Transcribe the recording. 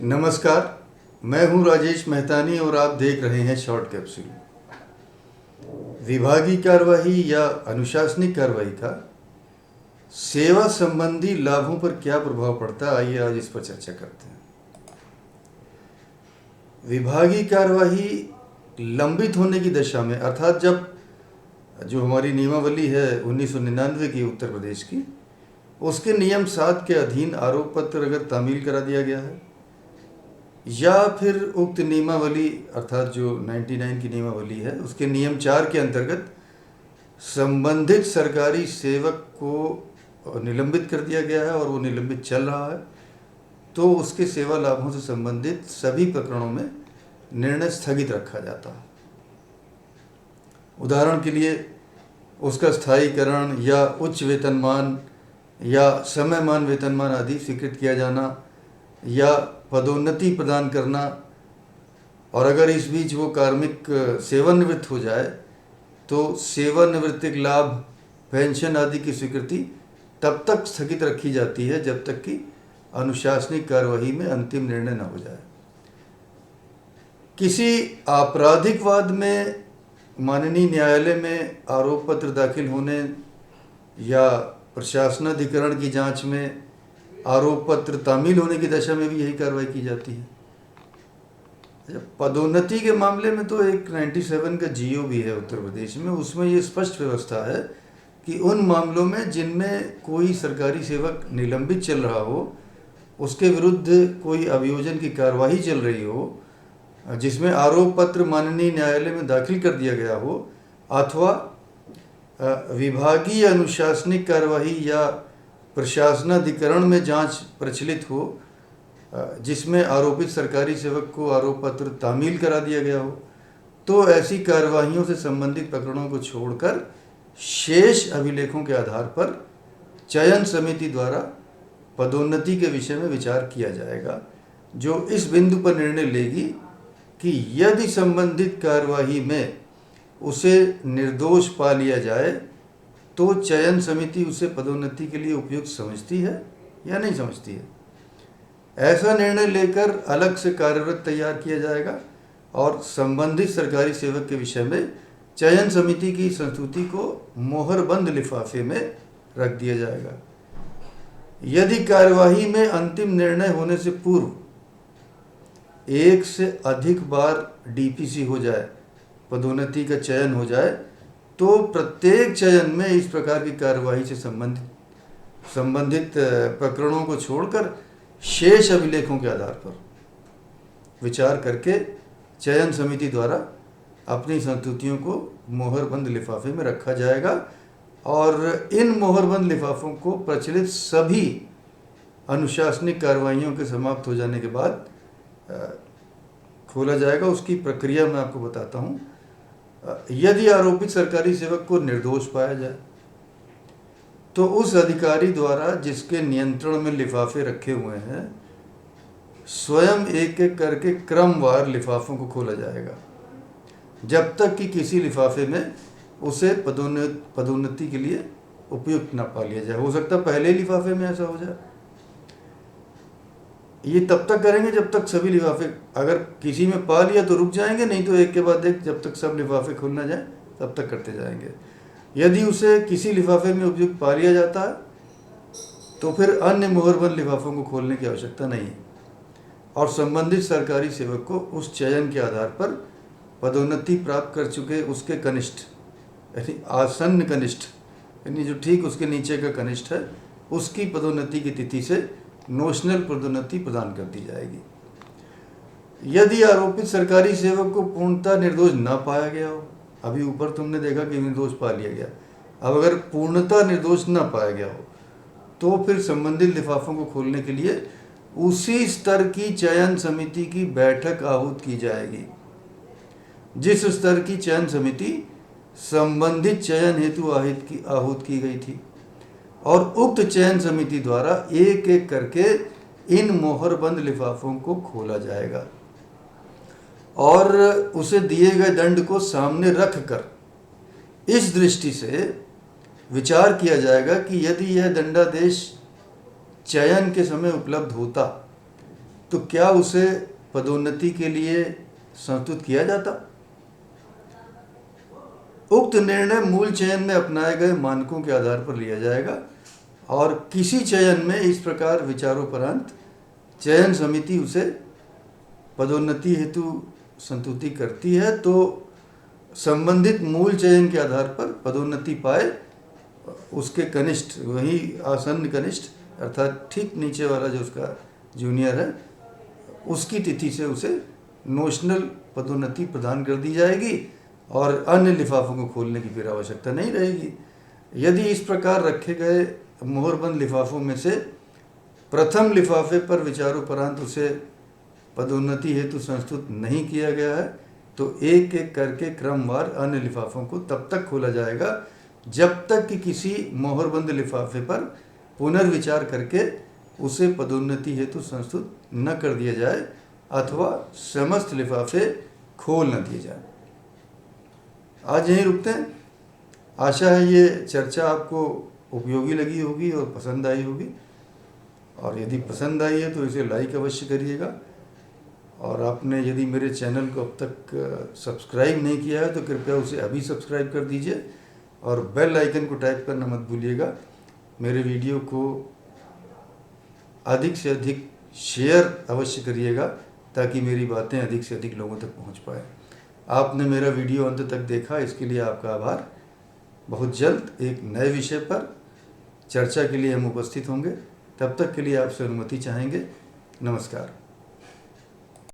नमस्कार, मैं हूं राजेश मेहतानी और आप देख रहे हैं शॉर्ट कैप्सूल। विभागीय कार्यवाही या अनुशासनिक कार्रवाई का सेवा संबंधी लाभों पर क्या प्रभाव पड़ता है, आइए आज इस पर चर्चा करते हैं। विभागीय कार्यवाही लंबित होने की दशा में, अर्थात जब जो हमारी नियमावली है 1999 की उत्तर प्रदेश की, उसके नियम 7 के अधीन आरोप पत्र अगर तामील करा दिया गया है या फिर उक्त नियमावली अर्थात जो 99 की नियमावली है उसके नियम 4 के अंतर्गत संबंधित सरकारी सेवक को निलंबित कर दिया गया है और वो निलंबित चल रहा है, तो उसके सेवा लाभों से संबंधित सभी प्रकरणों में निर्णय स्थगित रखा जाता है। उदाहरण के लिए उसका स्थायीकरण या उच्च वेतनमान या समयमान वेतनमान आदि स्वीकृत किया जाना या पदोन्नति प्रदान करना, और अगर इस बीच वो कार्मिक सेवानिवृत्त हो जाए तो सेवानिवृत्तिक लाभ, पेंशन आदि की स्वीकृति तब तक स्थगित रखी जाती है जब तक कि अनुशासनिक कार्यवाही में अंतिम निर्णय न हो जाए। किसी आपराधिक वाद में माननीय न्यायालय में आरोप पत्र दाखिल होने या प्रशासनाधिकरण की जांच में आरोप पत्र तामील होने की दशा में भी यही कार्रवाई की जाती है। पदोन्नति के मामले में तो एक 97 का जीओ भी है उत्तर प्रदेश में, उसमें ये स्पष्ट व्यवस्था है कि उन मामलों में जिनमें कोई सरकारी सेवक निलंबित चल रहा हो, उसके विरुद्ध कोई अभियोजन की कार्यवाही चल रही हो, जिसमें आरोप पत्र माननीय न्यायालय में दाखिल कर दिया गया हो, अथवा विभागीय अनुशासनिक कार्यवाही या प्रशासनाधिकरण में जांच प्रचलित हो जिसमें आरोपित सरकारी सेवक को आरोप पत्र तामील करा दिया गया हो, तो ऐसी कार्यवाहियों से संबंधित प्रकरणों को छोड़कर शेष अभिलेखों के आधार पर चयन समिति द्वारा पदोन्नति के विषय में विचार किया जाएगा, जो इस बिंदु पर निर्णय लेगी कि यदि संबंधित कार्यवाही में उसे निर्दोष पा लिया जाए तो चयन समिति उसे पदोन्नति के लिए उपयुक्त समझती है या नहीं समझती है। ऐसा निर्णय लेकर अलग से कार्यवृत्त तैयार किया जाएगा और संबंधित सरकारी सेवक के विषय में चयन समिति की संस्तुति को मोहरबंद लिफाफे में रख दिया जाएगा। यदि कार्यवाही में अंतिम निर्णय होने से पूर्व एक से अधिक बार डीपीसी हो जाए, पदोन्नति का चयन हो जाए, तो प्रत्येक चयन में इस प्रकार की कार्यवाही से संबंधित प्रकरणों को छोड़कर शेष अभिलेखों के आधार पर विचार करके चयन समिति द्वारा अपनी संस्तुतियों को मोहरबंद लिफाफे में रखा जाएगा और इन मोहरबंद लिफाफों को प्रचलित सभी अनुशासनिक कार्रवाइयों के समाप्त हो जाने के बाद खोला जाएगा। उसकी प्रक्रिया मैं आपको बताता हूँ। यदि आरोपित सरकारी सेवक को निर्दोष पाया जाए तो उस अधिकारी द्वारा जिसके नियंत्रण में लिफाफे रखे हुए हैं स्वयं एक एक करके क्रमवार लिफाफों को खोला जाएगा जब तक कि किसी लिफाफे में उसे पदोन्नति के लिए उपयुक्त न पा लिया जाए। हो सकता है पहले लिफाफे में ऐसा हो जाए। ये तब तक करेंगे जब तक सभी लिफाफे, अगर किसी में पा लिया तो रुक जाएंगे, नहीं तो एक के बाद एक जब तक सब लिफाफे खुल ना जाए तब तक करते जाएंगे। यदि उसे किसी लिफाफे में उपयुक्त पा लिया जाता है तो फिर अन्य मोहरबंद लिफाफों को खोलने की आवश्यकता नहीं है और संबंधित सरकारी सेवक को उस चयन के आधार पर पदोन्नति प्राप्त कर चुके उसके कनिष्ठ यानी आसन्न कनिष्ठ यानी जो ठीक उसके नीचे का कनिष्ठ है, उसकी पदोन्नति की तिथि से नोशनल पदोन्नति प्रदान कर दी जाएगी। यदि आरोपित सरकारी सेवक को पूर्णतः निर्दोष न पाया गया हो, अभी ऊपर तुमने देखा कि निर्दोष पा लिया गया, अब अगर पूर्णतः निर्दोष न पाया गया हो तो फिर संबंधित लिफाफों को खोलने के लिए उसी स्तर की चयन समिति की बैठक आहूत की जाएगी जिस स्तर की चयन समिति संबंधित चयन हेतु आहूत की गई थी, और उक्त चयन समिति द्वारा एक एक करके इन मोहरबंद लिफाफों को खोला जाएगा और उसे दिए गए दंड को सामने रखकर इस दृष्टि से विचार किया जाएगा कि यदि यह दंडादेश चयन के समय उपलब्ध होता तो क्या उसे पदोन्नति के लिए संस्तुत किया जाता? उक्त निर्णय मूल चयन में अपनाए गए मानकों के आधार पर लिया जाएगा और किसी चयन में इस प्रकार विचारोपरांत चयन समिति उसे पदोन्नति हेतु संस्तुति करती है तो संबंधित मूल चयन के आधार पर पदोन्नति पाए उसके कनिष्ठ, वही आसन्न कनिष्ठ अर्थात ठीक नीचे वाला जो उसका जूनियर है, उसकी तिथि से उसे नोशनल पदोन्नति प्रदान कर दी जाएगी और अन्य लिफाफों को खोलने की फिर आवश्यकता नहीं रहेगी। यदि इस प्रकार रखे गए मोहरबंद लिफाफों में से प्रथम लिफाफे पर विचारोपरांत उसे पदोन्नति हेतु संस्तुत नहीं किया गया है तो एक एक करके क्रमवार अन्य लिफाफों को तब तक खोला जाएगा जब तक कि किसी मोहरबंद लिफाफे पर पुनर्विचार करके उसे पदोन्नति हेतु संस्तुत न कर दिया जाए अथवा समस्त लिफाफे खोल न दिए जाए। आज यहीं रुकते हैं। आशा है ये चर्चा आपको उपयोगी लगी होगी और पसंद आई होगी, और यदि पसंद आई है तो इसे लाइक अवश्य करिएगा। और आपने यदि मेरे चैनल को अब तक सब्सक्राइब नहीं किया है तो कृपया उसे अभी सब्सक्राइब कर दीजिए और बेल आइकन को टाइप करना मत भूलिएगा। मेरे वीडियो को अधिक से अधिक शेयर अवश्य करिएगा ताकि मेरी बातें अधिक से अधिक लोगों तक पहुंच पाए। आपने मेरा वीडियो अंत तक देखा, इसके लिए आपका आभार। बहुत जल्द एक नए विषय पर चर्चा के लिए हम उपस्थित होंगे। तब तक के लिए आपसे अनुमति चाहेंगे। नमस्कार।